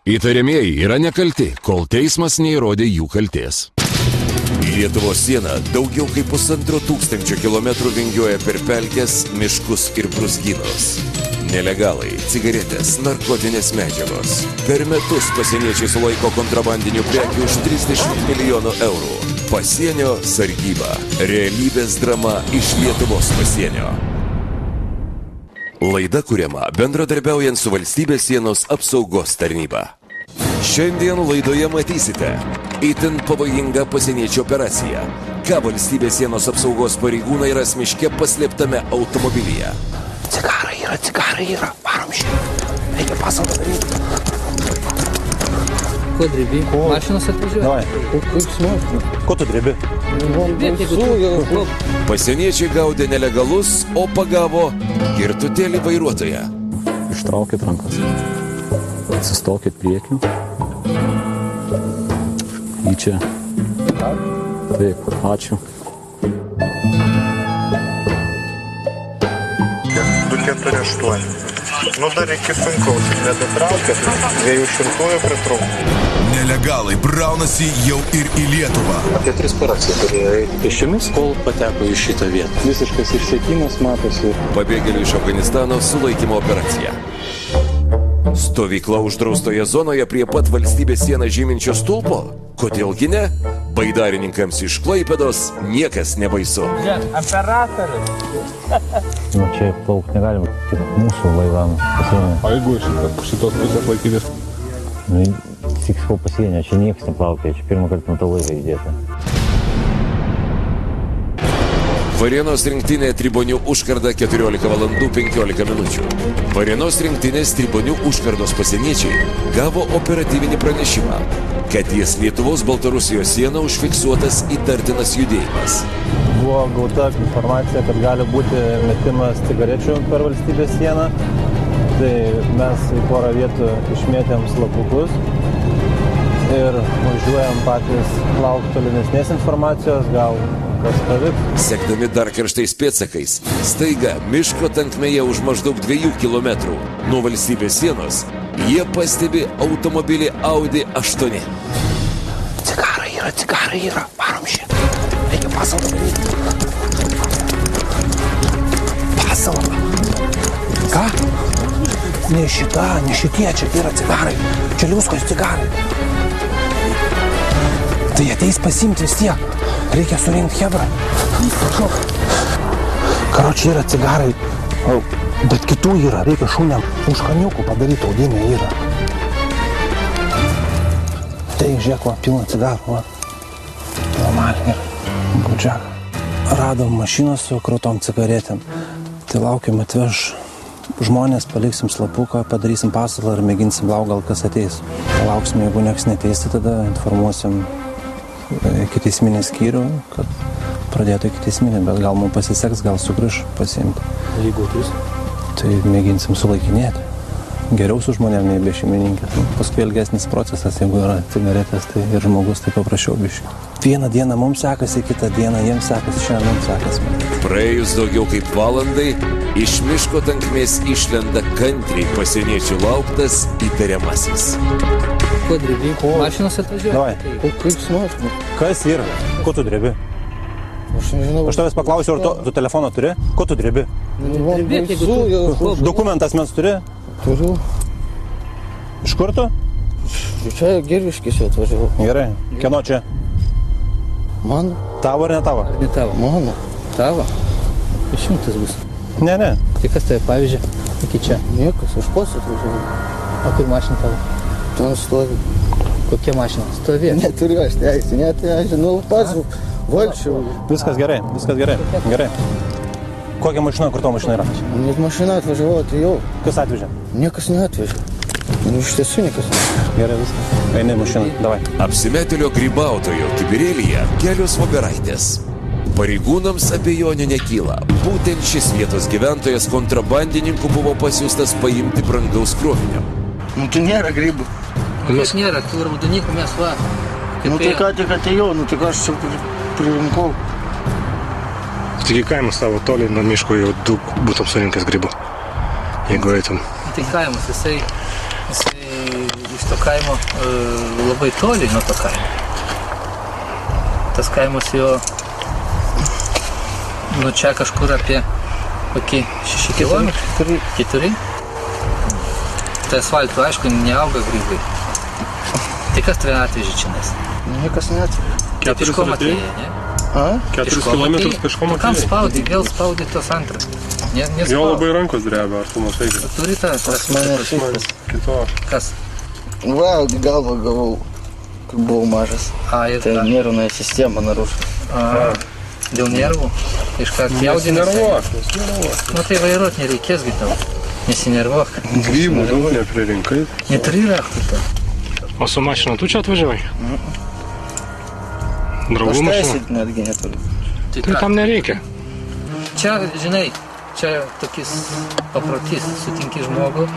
Įtariamieji yra nekalti, kol teismas neįrodė jų kaltės. Lietuvos siena daugiau kaip 1500 kilometrų vingiuoja per pelkes, miškus ir brūzgynus. Nelegalai, cigaretės, narkotinės medžiagos. Per metus pasieniečiai sulaiko kontrabandinių prekių už 30 milijonų eurų. Pasienio sargyba. Realybės drama iš Lietuvos pasienio. Laida kuriama bendradarbiaujant su Valstybės sienos apsaugos tarnyba. Šiandien laidoje matysite itin pavojinga pasieniečių operacija. Ką Valstybės sienos apsaugos pareigūnai ras miške paslėptame automobilyje. Cigarai yra, varom šiandien. Reikia pasaldą daryti. Ko drebi? Mašinos atvažiuoja. Davai. Ko tu drebi? Pasieniečiai gaudė nelegalus, o pagavo girtutėlį vairuotoją. Ištraukit rankas. Atsistokit priekiu. Į čia. Taip, ačiū. 248. Nu dar iki sunkaus, nedatraukėt, 200 pritrūkti. Nelegalai braunasi jau ir į Lietuvą. Apie 3 paras jie turėjo eiti pėsčiomis, kol pateko į šitą vietą. Visiškas išsiekimas matosi. Pabėgėlių iš Afganistano sulaikymo operacija. Stovykla uždraustoje zonoje prie pat Valstybės sieną žyminčio stulpo? Kodėlgi ne? Baidarininkams iš Klaipėdos niekas nebaisu. Operatorius. Nu, čia plaukti negalima, tik mūsų laivams pasienio. O jeigu šitos pusės laikytis? Nu, tik sakau pasienio, čia niekas neplaukė, čia pirmą kartą matau laivą įdėtą. Varėnos rinktinė Tribonių užkarda 14 valandų 15 minučių. Varėnos rinktinės Tribonių užkardos pasieniečiai gavo operatyvinį pranešimą, kad ties Lietuvos-Baltarusijos sieną užfiksuotas įtartinas judėjimas. Buvo gauta informacija, kad gali būti metimas cigarečių per Valstybės sieną. Tai mes į porą vietų išmėtėm slapukus ir važiuojam patys laukti tolimesnės informacijos, gal kas pavyks. Sekdami dar karštais pėdsakais, staiga miško tankmėje už maždaug 2 kilometrų nuo Valstybės sienos jie pastebi automobilį Audi 8. Cigarai yra, varom šiandien. Reikia pasaldą daryti. Pasaldą. Ką? Ne šita, ne šitie, čia yra cigarai. Čia Liuskos cigarai. Tai ateis pasimti vis tiek. Reikia surinkti hebrą. Karočiui yra cigarai, bet kitų yra. Reikia šūniam užkaniukų padaryti, audinė yra. Tai, žiūrėk, va, pilna cigarų, va. Normaliai yra. Budžiak. Radom mašiną su krūtom cigaretėm. Tai laukiam, atveš žmonės, paliksim slapuką, padarysim pasalą ir mėginsim lauk, gal kas ateis. Lauksim, jeigu nieks neteis, tai tada informuosim ikiteisminį skyrių, kad pradėtų ikiteisminį, bet gal mums pasiseks, gal sugrįš pasiimti. Jeigu ateis? Tai mėginsim sulaikinėti. Geriau su žmonėm nei be šeimininkės. Paskui ilgesnis procesas, jeigu yra cigaretės, tai ir žmogus tai paprašiau biškį. Vieną dieną mums sekasi, kitą dieną jiems sekasi, šiandien mums sekasi. Praėjus daugiau kaip valandai, iš miško tankmės išlenda kantriai pasieniečių lauktas įtariamasis. Ko drebi? Mašinos atvažiuoja. Davai. Kaip smagu. Kas yra? Ko tu drebi? Aš nežinau. Aš tavęs paklausiu, ar tu telefoną turi? Ko tu drebi? Dokumentas mes turi? Turiu. Iš kur tu? Čia Girviškis jau atvažiavau. Gerai. Kieno čia? Mano. Tavo ar ne tavo? Ne tavo. Mano. Tavo? Išimtas bus. Ne. Tai kas tai, pavyzdžiui, iki čia? Niekas, aš pats atvažiavau. O kur mašina tavo? Ten stovi. Kokia mašina? Stovė. Neturiu aš teisę, nu pats valčiau. Viskas gerai. Gerai. Kokia mašina, kur tavo mašina yra? Net mašina atvažiavau, tai jau. Kas atvežė? Niekas neatvežė. Nu, iš tiesų niekas neatvežė. Gerai, viskas. Eini mašiną, davai. Apsimetėlio grybautojo kibirėlyje kelios voveraitės. Pareigūnams abejonių nekyla. Būtent šis vietos gyventojas kontrabandininkų buvo pasiųstas paimti brangaus krovinio. Nu, tai nėra grybų. Kas nėra, tų raudonykų mes va. Nu, tai ką tik atėjau, nu, tai aš čia pririnkau. Tik į kaimą savo toliai nuo miško jau 2 būtum surinkęs grybų, jeigu eitum. Tai kaimas, jisai iš to kaimo labai toli nuo to kaimo. Tas kaimas jo, nu čia kažkur apie kokį 6 kilometrų. 4. Tai asfaltu, aišku, neauga grybai. Tai kas tave atvežė čia nes? Niekas neatvežė. 4 km atvežė, ne? 4 km peškom atvežė. Kam spaudai? Vėl spaudai tos antrą. Jo labai rankos drebia, ar tu matai? Turi tą mane Kito. Kas? Va, galvą gavau, kai buvau mažas. Ir Tai nervная sistema narūšas. Dėl nervų? Iškart jaudinasi? Nesinervuok. Nu tai vairuot nereikės gi tau. Nesinervuok. Grybų daug nepririnkai. Neturi raktų to. O su mašina tu čia atvažiavai? Draugų Aš mašina? teisėt netgi neturiu. Tai tam nereikia. Čia, žinai, čia tokis paprotys, sutinki žmogų,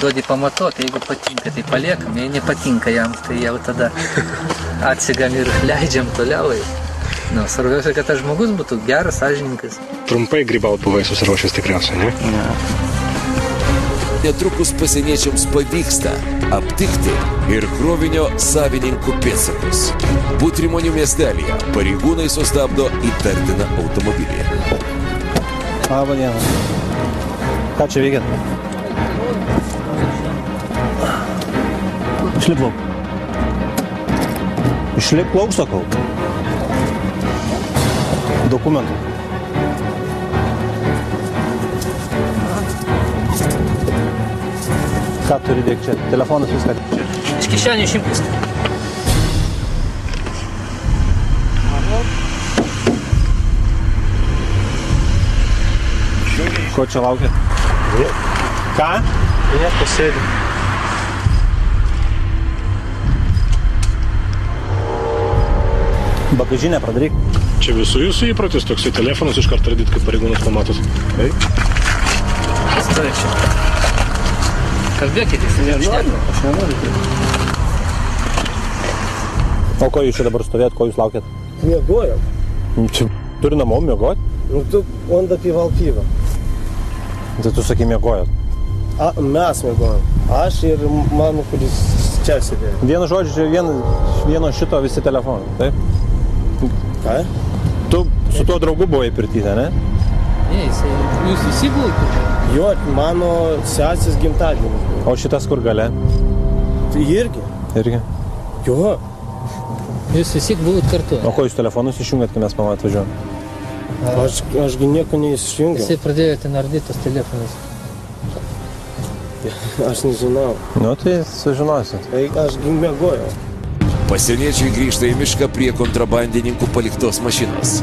duodi pamatuoti, jeigu patinka, tai paliekam, jei nepatinka jam, tai jau tada atsigam ir leidžiam toliau. Nu, svarbiausia, kad tas žmogus būtų geras, sąžininkas. Trumpai grybaut buvai susiruošęs tikriausiai, ne? Ne. Netrukus pasieniečiams pavyksta aptikti ir krovinio savininkų pėdsakus. Butrimonių miestelėje pareigūnai sustabdo įtartiną automobilį. Labą dieną. Ką čia veikiat? Išlip lauk. Išlip lauk, sakau. Dokumentų. Ką turi dėk čia? Telefonas viską. Iš kišenį išimk viską. Ko čia laukia? Ką? Jie pasėdė. Bagažinę pradaryk. Čia visų jūsų įprotis, toksai telefonas iš karto radyt, kaip pareigūnas pamatos. Stovė čia. Kalbėkit, jis nenori. O ko jūs čia dabar stovėt, ko jūs laukiat? Miegojom. Čia turi namo miegot? Nu tu onda pival piva. Tai tu sakai miegojot. Mes miegojom. Aš ir mano, kuris čia sėdėjo. Vienu žodžiu, vieno šito visi telefonai, taip? Ką? Tu su tuo draugu buvai pirtyte, ne? Ne, jūs visi buvote? Jo, mano sesės gimtadienis. O šitas kur gale? Tai irgi. Irgi. Jo. Jūs visi buvot kartu. O ko jūs telefonus išjungiat, kai mes pamatą važiuojam? Ašgi nieko neįsijungiau. Jisai pradėjo ten ardyti tos telefonus. Aš nežinau. Nu, tai sužinosit. Ašgi miegojau. Pasieniečiai grįžta į mišką prie kontrabandininkų paliktos mašinos.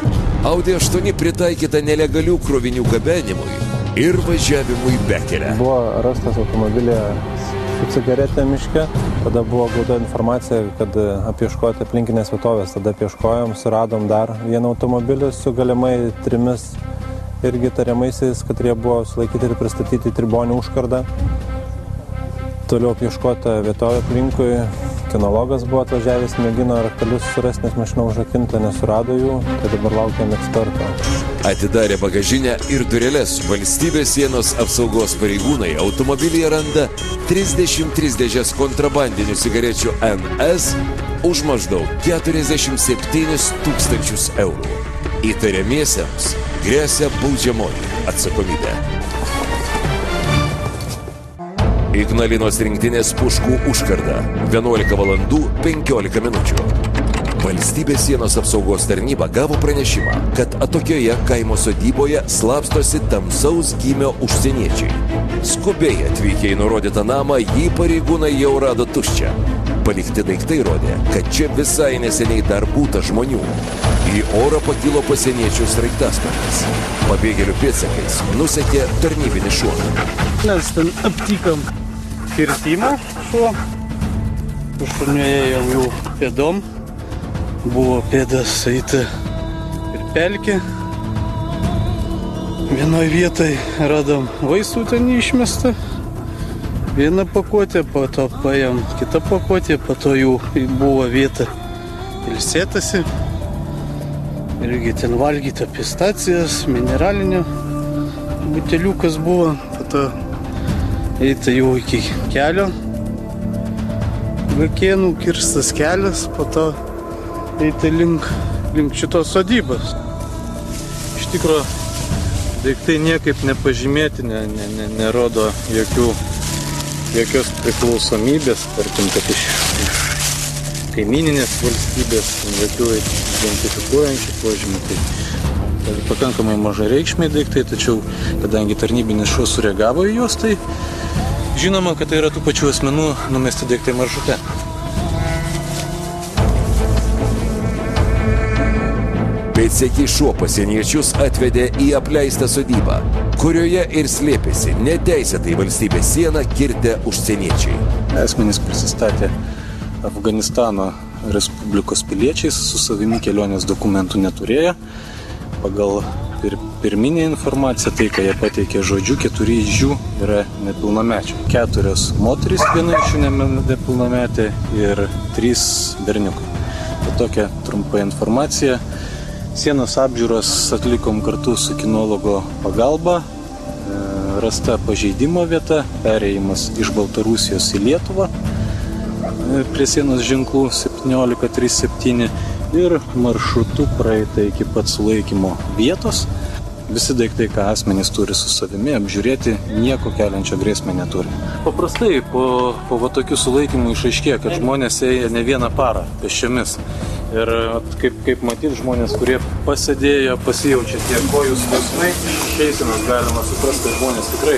Audi 8 pritaikyta nelegalių krovinių gabenimui ir važiavimui bekelę. Buvo rastas automobilė su cigaretė miške. Tada buvo gauta informacija, kad apieškoti aplinkinės vietovės. Tada apieškojom, suradom dar vieną automobilį su galimai 3 irgi tariamaisiais, kad jie buvo sulaikyti ir pristatyti į Tribonių užkardą. Toliau apieškota vietovė aplinkui. Kinologas buvo atvažiavęs, mėgino raktelius surasti, nes mašina užrakinta, nesurado jų, tai dabar laukiam eksperto. Atidarė bagažinę ir dureles valstybės sienos apsaugos pareigūnai automobilyje randa 33 dėžes kontrabandinių cigarečių NS už maždaug 47 000 eurų. Įtariamiesiems grėsia baudžiamoji atsakomybė. Ignalinos rinktinės Puškų užkarda. 11 valandų 15 minučių. Valstybės sienos apsaugos tarnyba gavo pranešimą, kad atokioje kaimo sodyboje slapstosi tamsaus gymio užsieniečiai. Skubiai atvykę į nurodytą namą, jį pareigūnai jau rado tuščią. Palikti daiktai rodė, kad čia visai neseniai dar būta žmonių. Į orą pakilo pasieniečių sraigtasparnis. Pabėgėlių pėdsakais nusekė tarnybinis šuo. Mes ten aptikom kirtimą šuo. Šunėjo jau pėdom. Buvo pėdas eita ir pelkė. Vienoj vietoj radom vaistų ten išmestą. Viena pakuotė, po to paėm kitą pakuotę, po to jau buvo vieta ilsėtasi. Irgi ten valgyta pistacijas, mineralinio buteliukas buvo, po to eita jau iki kelio. Vaikėnų kirstas kelias, po to eiti link šitos sodybos. Iš tikrųjų, daiktai niekaip nepažymėti, nerodo jokios priklausomybės, tarkim, kad iš kaimyninės valstybės, jokių identifikuojančių požymių. Tai pakankamai mažareikšmiai daiktai, tačiau kadangi tarnybinis šuo sureagavo į juos, tai žinoma, kad tai yra tų pačių asmenų numesti daiktai maršrute. Pėdseki šuo pasieniečius atvedė į apleistą sodybą, kurioje ir slėpėsi neteisėtai valstybės sieną kirtę užsieniečiai. Asmenys prisistatė Afganistano Respublikos piliečiais, su savimi kelionės dokumentų neturėjo. Pagal pirminę informaciją, tai ką jie pateikė žodžiu, 4 iš jų yra nepilnamečiai. 4 moterys, viena iš jų nepilnametė ir 3 berniukai. Tai tokia trumpa informacija. Sienos apžiūros atlikom kartu su kinologo pagalba. Rasta pažeidimo vieta, perėjimas iš Baltarusijos į Lietuvą prie sienos ženklų 1737 ir maršrutu praeita iki pat sulaikymo vietos. Visi daiktai, ką asmenys turi su savimi, apžiūrėti, nieko keliančio grėsmę neturi. Paprastai po tokių sulaikymų išaiškėja, kad žmonės ėja ne vieną parą pėsčiomis. Ir kaip matyti, žmonės, kurie pasėdėjo, pasijaučia tie kojų skausmai, išeisenos galima suprasti, kad žmonės tikrai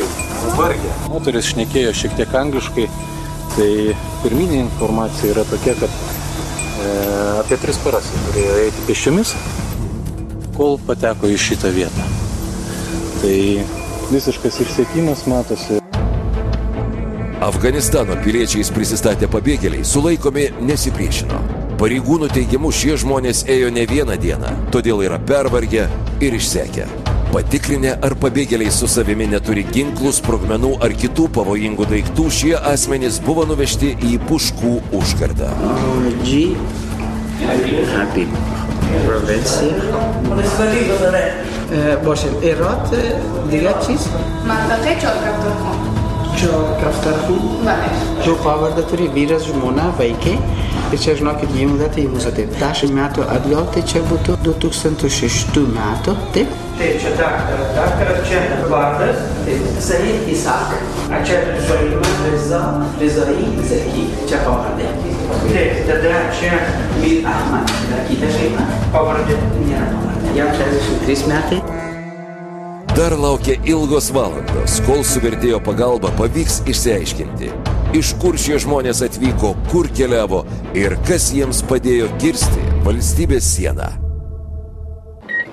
vargė. Moteris šnekėjo šiek tiek angliškai, tai pirminė informacija yra tokia, kad apie 3 paras turėjo eiti pėsčiomis, kol pateko į šitą vietą. Tai visiškas išsekimas matosi. Afganistano piliečiais prisistatę pabėgėliai sulaikomi nesipriešino. Pareigūnų teigimu šie žmonės ėjo ne vieną dieną, todėl yra pervargę ir išsekę. Patikrinę, ar pabėgėliai su savimi neturi ginklų, sprogmenų ar kitų pavojingų daiktų, šie asmenys buvo nuvežti į Puškų užkardą. Erot, digačis? Mandate Ciorkraftar.com. Ciorkraftar.com? Tu pavardę turi vyras, žmona, vaikai. Ir čia, žinokit, jums tai mūsų taip. 10 metų atgal, tai čia būtų 2006 metų, taip? Taip, čia daktaras, čia vardas, taip, Said Isak. A čia Rezai Zeki, čia pavardė. Taip, tada čia Mir Ahmad, kita šeima, pavardė nėra pavardė. Jam 63 metai. Dar laukia ilgos valandos, kol su vertėjo pagalba pavyks išsiaiškinti, iš kur šie žmonės atvyko, kur keliavo ir kas jiems padėjo kirsti valstybės sieną.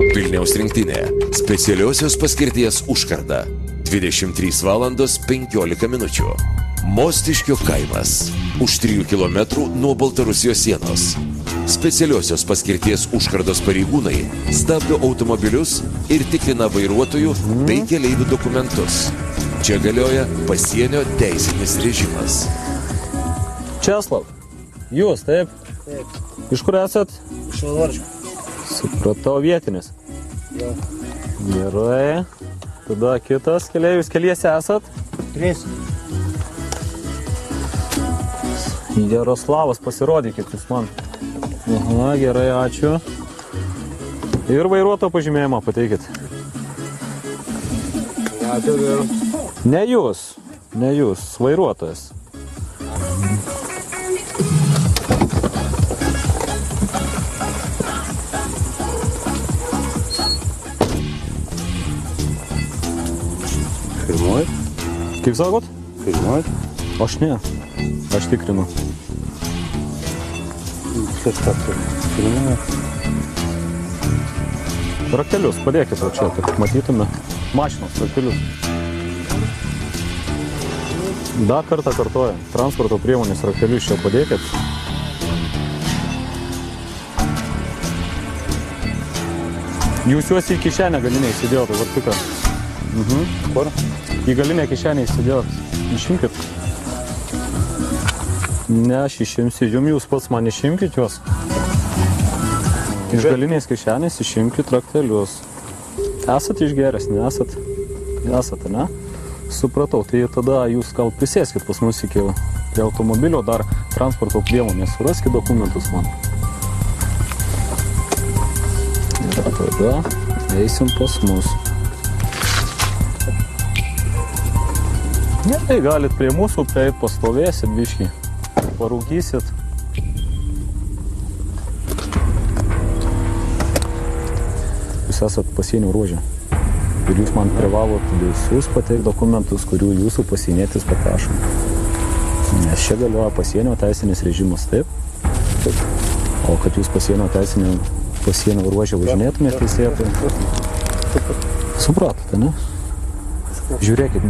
Vilniaus rinktinė. Specialiosios paskirties užkarda. 23 valandos 15 minučių. Mostiškio kaimas. Už 3 kilometrų nuo Baltarusijos sienos. Specialiosios paskirties užkardos pareigūnai stabdo automobilius ir tikrina vairuotojų bei keleivių dokumentus. Čia galioja pasienio teisinis režimas. Česlav, jūs, taip? Taip. Iš kur esat? Iš Valvarčių. Supratau, vietinis. Jo. Gerai. Tada kitas keleivis, keliese esat? 3. Jaroslavas, pasirodykit jūs man. Aha, gerai, ačiū. Ir vairuotojo pažymėjimą pateikit. Ne jūs, vairuotojas. Filmuojat? Kaip sakot? Filmuojat? Aš ne, aš tikrinu. Kas filmuojat? Raktelius, padėkit čia, kad matytume. Mašinos raktelius. Dar kartą kartuoju. Transporto priemonės raktelius čia padėkit. Jūs juos į kišenę galinę įsidėjot, vartuką. Kur? Į galinę kišenę įsidėjot. Išimkit. Ne, aš išimsiu. Jūs pats man išimkit juos. Iš galinės kišenės išimkit raktelius. Esat išgeręs, nesat? Esate, ne? Supratau, tai tada jūs gal prisėskit pas mus iki automobilio, dar transporto priemonės, suraskit dokumentus man. Ir tada eisim pas mus. Ne, tai galit prie mūsų prieit, pastovėsit biškį, parūkysit. Jūs esat pasienio ruože. Ir jūs man privalot visus pateikti dokumentus, kurių jūsų pasienietis paprašo. Nes čia galioja pasienio teisinis režimas, taip? Taip. O kad jūs pasienio ruožę važinėtumėte teisėtai. Supratote, ne? Žiūrėkit,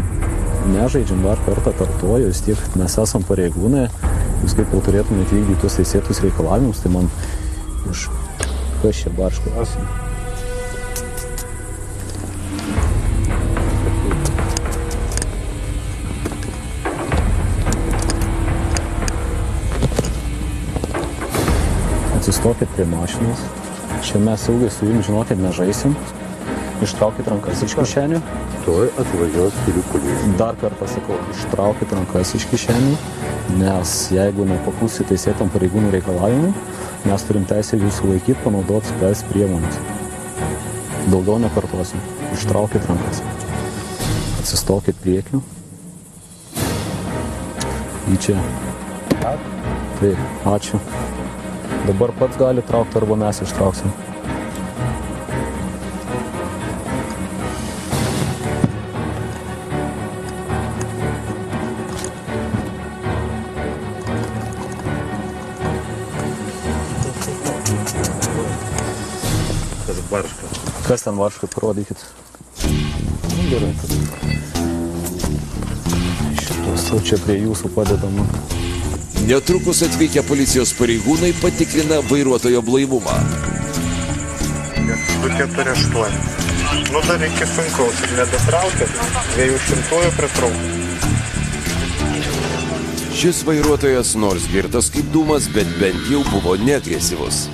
nežaidžiam dar kartą, kartuoju, vis tiek mes esam pareigūnai, jūs kaip ir turėtumėte vykdyti tuos teisėtus reikalavimus, tai man iš kas čia barško esam. Atsistokit prie mašinos. Čia mes ilgai su jums, žinokit, nežaisim. Ištraukit rankas iš kišenių. Tuoj atvažiuos kelių policija. Dar kartą sakau, ištraukit rankas iš kišenių, nes jeigu nepaklusit teisėtam pareigūnų reikalavimui, mes turim teisę jūsų laikyti, panaudoti spes priemonės. Daugiau nekartosim. Ištraukit rankas. Atsistokit priekiu. Į čia. Taip, ačiū. Dabar pats gali traukti, arba mes ištrauksim. Kas ten varška, parodykit. Gerai. Šitos jau čia prie jūsų padedama. Netrukus atvykę policijos pareigūnai patikrina vairuotojo blaivumą. 248. Nu dar iki sunkaus ir nedatraukėt, 200 pritraukti. Šis vairuotojas nors girtas kaip dūmas, bet bent jau buvo neagresyvus.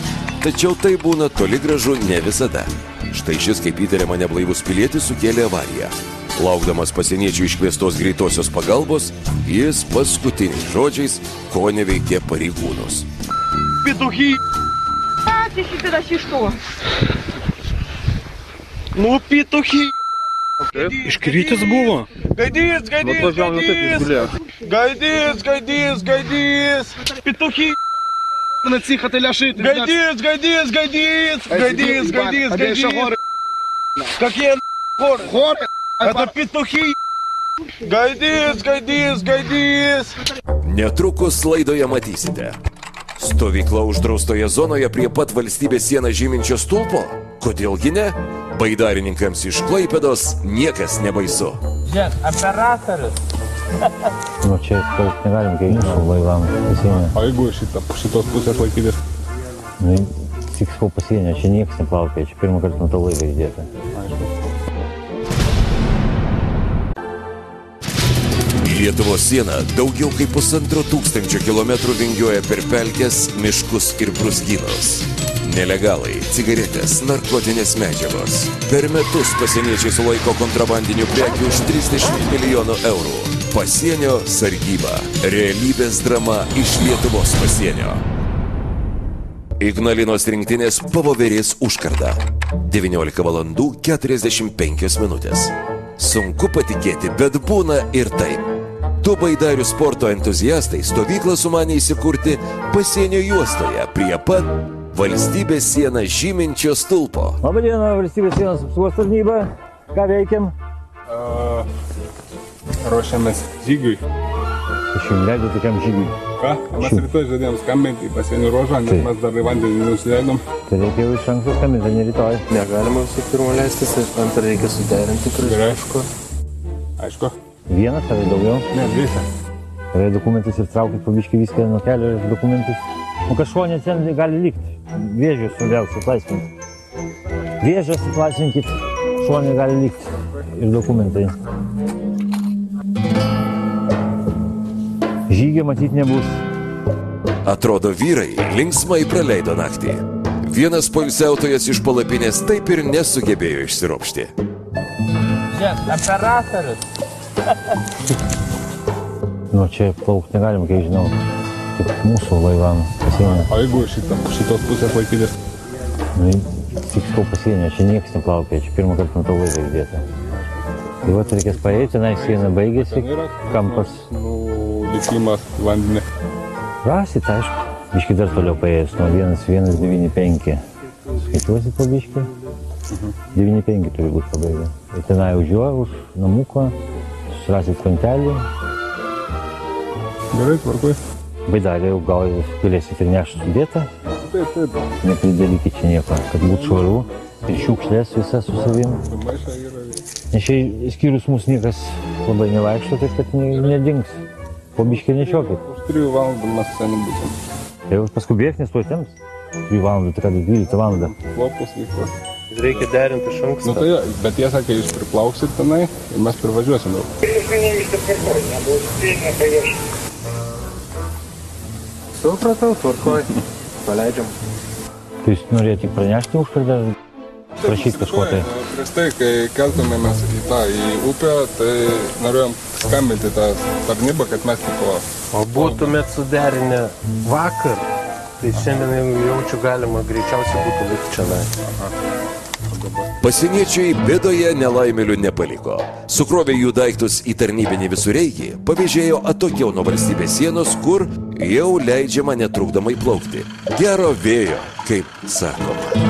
Tačiau tai būna toli gražu ne visada. Štai šis, kaip įtariama, neblaivus pilietis sukėlė avariją. Laukdamas pasieniečių iškviestos greitosios pagalbos, jis paskutiniais žodžiais koneveikė pareigūnus. Петухи! Ты что? Ну, петухи! Iškrytis buvo? Gaidys! Петухи! Gaidys! Какие хоры? Это петухи! Gaidys! Netrukus laidoje matysite. Stovykla uždraustoje zonoje prie pat valstybės sieną žyminčio stulpo? Kodėlgi ne? Baidarininkams iš Klaipėdos niekas nebaisu. Žiūrėk, operatorius. Nu čia palikt negalim, kai laivam pasienio. O jeigu šitos pusės laikytis? Nu, tik sakau pasienio, čia niekas neplaukė, čia pirmą kartą nuo to laivą įdėta. Lietuvos siena daugiau kaip 1500 kilometrų vingiuoja per pelkes, miškus ir brūzgynus. Nelegalai, cigaretės, narkotinės medžiagos. Per metus pasieniečiai sulaiko kontrabandinių prekių už 30 milijonų eurų. Pasienio sargyba. Realybės drama iš Lietuvos pasienio. Ignalinos rinktinės Pavoverės užkarda. 19 valandų 45 minutės. Sunku patikėti, bet būna ir taip. Du baidarių sporto entuziastai stovyklą sumanė įsikurti pasienio juostoje prie pat valstybės sieną žyminčio stulpo. Labadiena, valstybės sienos apsaugos tarnyba. Ką veikiam? Ruošiamės žygiui. Aš jums leidau tokiam žygiui. Ką? Mes rytoj žadėjom skambinti į pasienio ruožą, nes mes dar į vandenį nusileidom. Tai reikia jau iš anksto skambinti, ne rytoj. Negalima visų pirma leistis, antrą reikia suderinti. Aišku. Vienas, ar daugiau? Ne, dviese. Tai dokumentus ir traukit pabiškai viską nuo kelio ir dokumentus. Nu kažko ten gali likti. Vėžius vėl atlaisvinti. Vėžius atlaisvinkit, šonė gali likti ir dokumentai. Žygio matyti nebus. Atrodo, vyrai linksmai praleido naktį. Vienas poilsiautojas iš palapinės taip ir nesugebėjo išsiropšti. Žiūrėk, operatorius. Nu čia plaukti negalim, kai žinau. kaip mūsų laivam pasienio. O jeigu šitos pusės laikytis? Nu, tik skau pasienio, čia niekas neplaukia, čia pirmą kartą ant to laivą įdėta. Tai vat reikės paeiti, tenai siena baigėsi, kampas. Likimas vandenį. Rasit, aišku. Biški dar toliau paėjęs, nuo 1,195. Skaičiuosi po biškį. 9,5 turi būti pabaiga. Ir tenai už jo, už namuko, susirasit kontelį. Gerai, tvarkui. Baidarė jau gal galėsit ir nešti sudėtą. Taip. Nepridalykit čia nieko, kad būtų švaru. Ir šiukšlės visas su savim. Nes čia skyrus mūsų niekas labai nevaikšto, taip kad nedings. Po biškį nešiokit. Už 3 valandų mes seniai būsim. Tai jau paskubėk, nes tuo temps. 3 valandų, tai kada 12 valandą. Lopus vyktas. Reikia derinti iš anksto. Nu tai jo, bet jie sakė, jūs priplauksit tenai ir mes privažiuosim jau. Supratau, tvarkoj. Paleidžiam. Tai jūs norėjote tik pranešti užkardą, prašyti kažko tai? Prieš tai, kai keltumėmės į upę, tai norėjom skambinti tą tarnybą, kad mes tipo... O būtumėt suderinę vakar, tai šiandien jaučiu galima greičiausiai būtų likti čia. Pasieniečiai bėdoje nelaimėlių nepaliko. Sukrovė jų daiktus į tarnybinį visureigį, pavėžėjo atokiau nuo valstybės sienos, kur jau leidžiama netrukdomai plaukti. Gero vėjo, kaip sakoma.